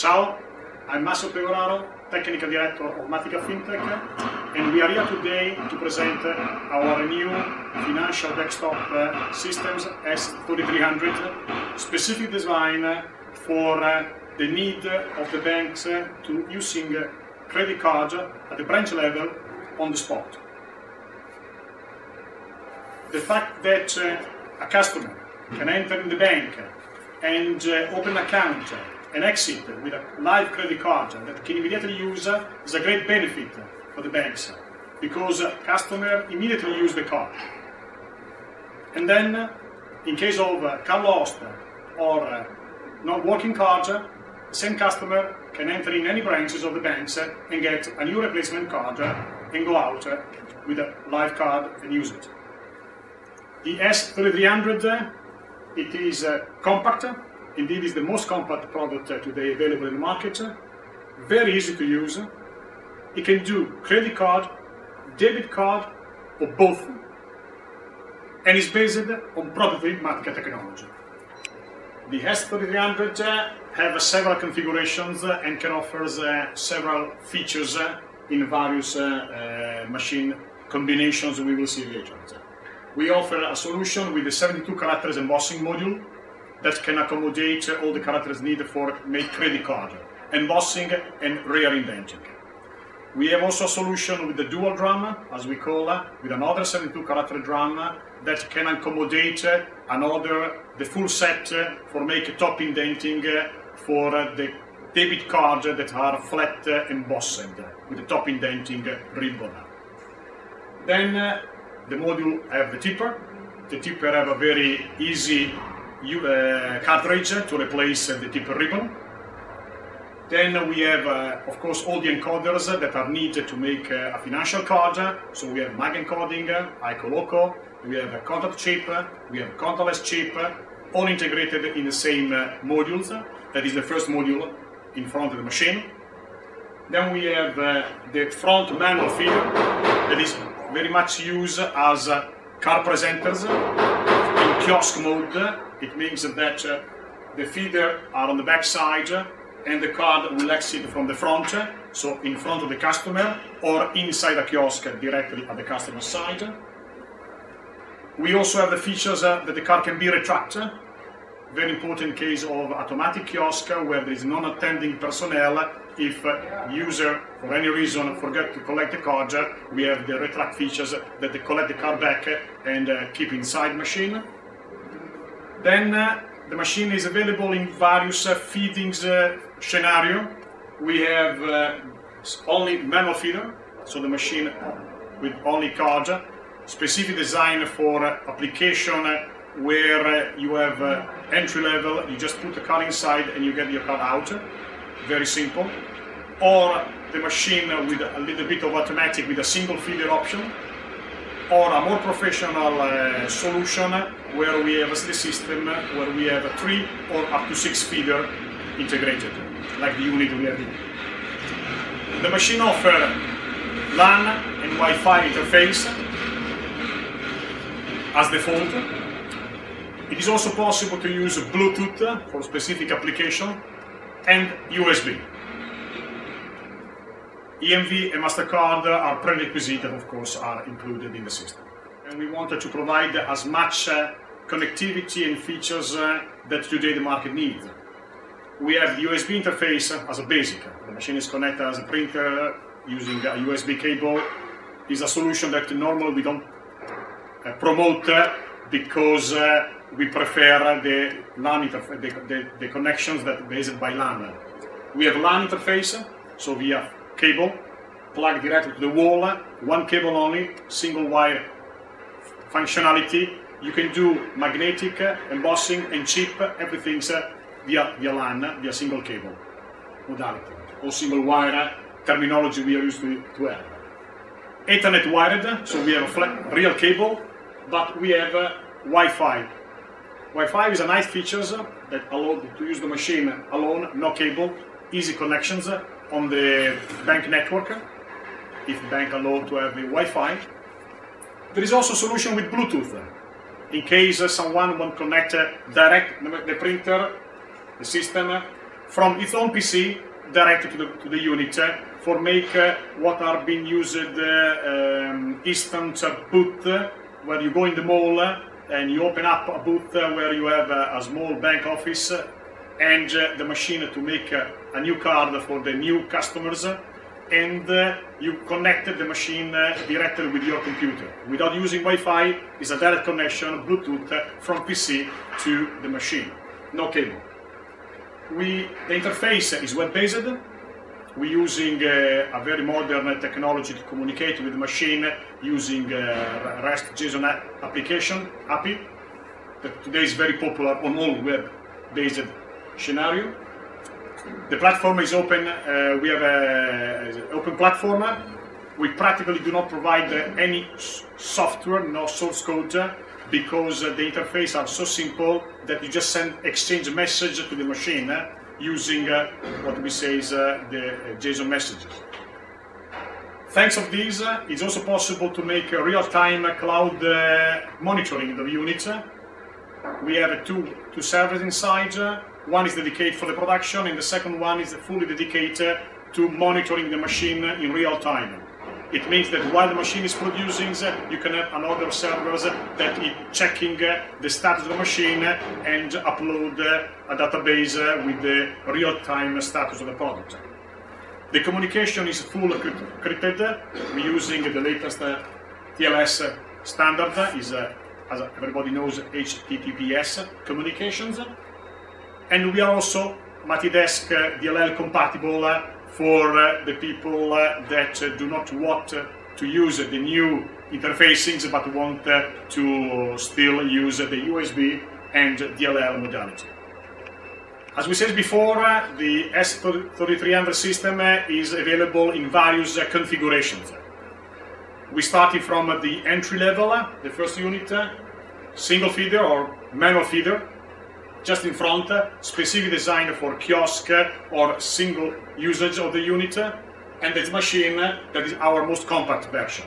Ciao, I'm Massimo Pegoraro, Technical Director of Matica Fintech, and we are here today to present our new financial desktop systems S3300, specific design for the need of the banks to using credit cards at the branch level on the spot. The fact that a customer can enter in the bank and open an account and exit with a live credit card that can immediately use is a great benefit for the banks, because customer immediately use the card. And then, in case of card lost or not working card, the same customer can enter in any branches of the banks and get a new replacement card and go out with a live card and use it. The S3300, it is compact. Indeed, it's the most compact product today available in the market. Very easy to use. It can do credit card, debit card, or both. And is based on proprietary Matica technology. The S3300 have several configurations and can offer several features in various machine combinations we will see later. We offer a solution with the 72 characters embossing module that can accommodate all the characters needed for make credit card, embossing and rear indenting. We have also a solution with the dual drum, as we call it, with another 72 character drum that can accommodate the full set for make top indenting for the debit card that are flat embossed with the top indenting ribbon. Then the module have the tipper. The tipper have a very easy cartridge to replace the tipper ribbon. Then we have, of course, all the encoders that are needed to make a financial card. So we have mag encoding, ICO loco, we have a contact chip, we have contactless chip, all integrated in the same modules. That is the first module in front of the machine. Then we have the front manual feeder that is very much used as card presenters in kiosk mode. It means that the feeder are on the back side and the card will exit from the front, so in front of the customer or inside a kiosk directly at the customer side. We also have the features that the card can be retracted. Very important case of automatic kiosk where there is non-attending personnel. If user for any reason forget to collect the card, we have the retract features that they collect the card back and keep inside machine. Then the machine is available in various feedings scenario. We have only manual feeder, so the machine with only card, specific design for application where you have entry level, you just put the card inside and you get your card out, very simple. Or the machine with a little bit of automatic with a single feeder option, or a more professional solution where we have a system where we have 3 or up to 6 feeder integrated, like the unit we have here. The machine offers LAN and Wi-Fi interface as default. It is also possible to use Bluetooth for specific application and USB. EMV and MasterCard are prerequisite and of course are included in the system. And we wanted to provide as much connectivity and features that today the market needs. We have the USB interface as a basic. The machine is connected as a printer using a USB cable. It's a solution that normally we don't promote because we prefer the LAN the connections that are based by LAN. We have LAN interface, so via cable, plug directly to the wall, one cable only, single wire functionality. You can do magnetic, embossing and chip, everything's via LAN, via single cable modality, or single wire terminology we are used to have. Ethernet wired, so we have a flat, real cable, but we have Wi-Fi. Wi-Fi is a nice feature that allows to use the machine alone, no cable, easy connections on the bank network, if the bank allows to have the Wi-Fi. There is also a solution with Bluetooth. In case someone wants to connect direct the printer, the system, from its own PC directly to the unit for make what are being used instant boot, where you go in the mall and you open up a booth where you have a small bank office and the machine to make a new card for the new customers, and you connected the machine directly with your computer. Without using Wi-Fi, it's a direct connection, Bluetooth, from PC to the machine. No cable. The interface is web-based. We're using a very modern technology to communicate with the machine using REST JSON application, API, that today is very popular on all web-based scenario. The platform is open. We have an open platform. We practically do not provide any software, no source code, because the interface are so simple that you just exchange a message to the machine using what we say is the JSON messages. Thanks of this, it's also possible to make real-time cloud monitoring of the unit. We have two servers inside. One is dedicated for the production, and the second one is fully dedicated to monitoring the machine in real time. It means that while the machine is producing, you can have another server that is checking the status of the machine and upload a database with the real-time status of the product. The communication is full encrypted. We're using the latest TLS standard, as everybody knows, HTTPS communications. And we are also Matica DLL compatible for the people that do not want to use the new interfacing but want to still use the USB and DLL modality. As we said before, the S3300 system is available in various configurations. We started from the entry level, the first unit, single feeder or manual feeder, just in front, specific design for kiosk or single usage of the unit, and the machine that is our most compact version.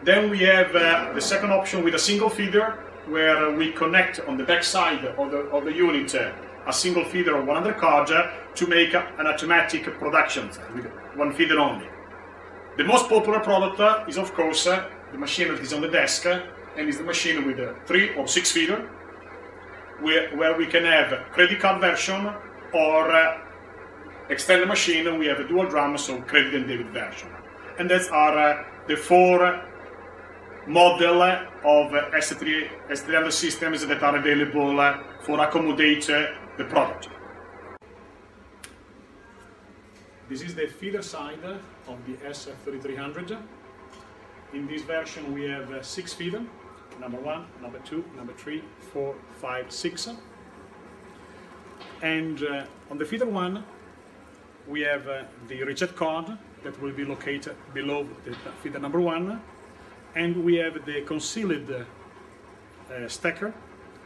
Then we have the second option with a single feeder, where we connect on the back side of the unit a single feeder of 100 cards to make an automatic production with one feeder only. The most popular product is, of course, the machine that is on the desk, and is the machine with 3 or 6 feeder, where we can have credit card version or extend the machine. We have a dual drum, so credit and debit version. And that's are the 4 model of S300 systems that are available for accommodate the product. This is the feeder side of the S3300. In this version we have 6 feeder. Number 1, number 2, number 3, 4, 5, 6. And on the feeder 1, we have the reject card that will be located below the feeder number 1, and we have the concealed stacker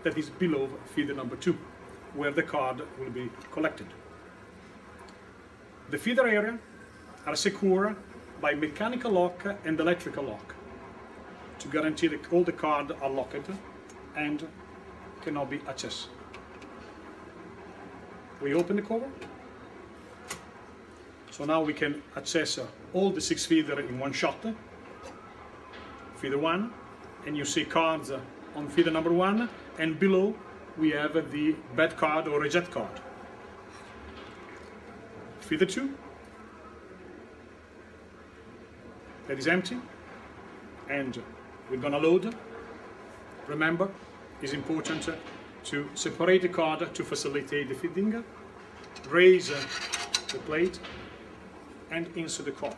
that is below feeder number 2, where the card will be collected. The feeder area are secure by mechanical lock and electrical lock, to guarantee that all the cards are locked and cannot be accessed. We open the cover, so now we can access all the 6 feeder in one shot. Feeder 1, and you see cards on feeder number 1, and below we have the bad card or reject card. Feeder 2, that is empty, and we're going to load. Remember, it's important to separate the card to facilitate the feeding. Raise the plate and insert the card.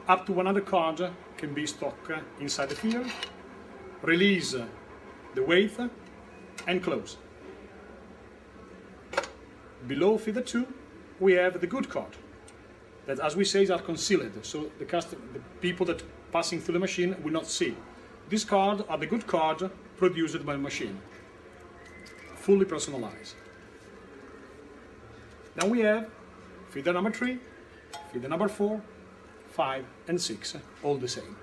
Up to 100 cards can be stocked inside the feeder. Release the weight and close. Below feeder 2, we have the good card, that, as we say, are concealed, so the people that passing through the machine will not see. These cards are the good card produced by the machine, fully personalized. Then we have feeder number 3, feeder number 4, 5 and 6, all the same.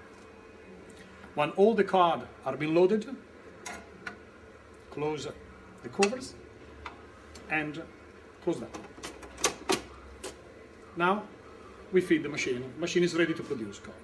When all the cards are being loaded, close the covers and close that. Now we feed the machine. The machine is ready to produce card.